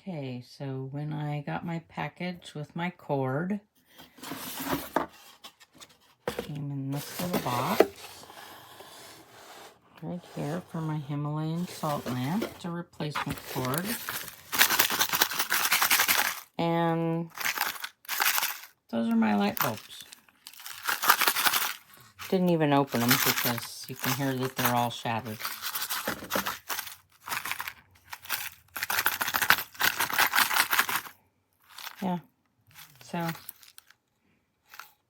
Okay, so when I got my package with my cord, came in this little box right here for my Himalayan salt lamp. It's a replacement cord. And those are my light bulbs. Didn't even open them because you can hear that they're all shattered. Yeah, so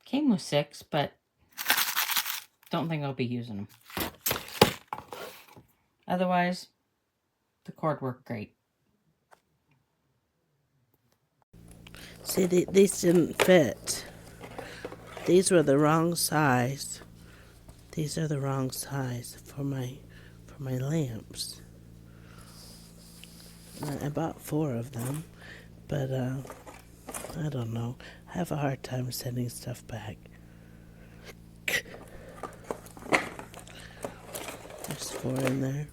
came with 6, but don't think I'll be using them. Otherwise, the cord worked great. See, these didn't fit. These were the wrong size. These are the wrong size for my lamps. I bought 4 of them, but I don't know. I have a hard time sending stuff back. There's 4 in there.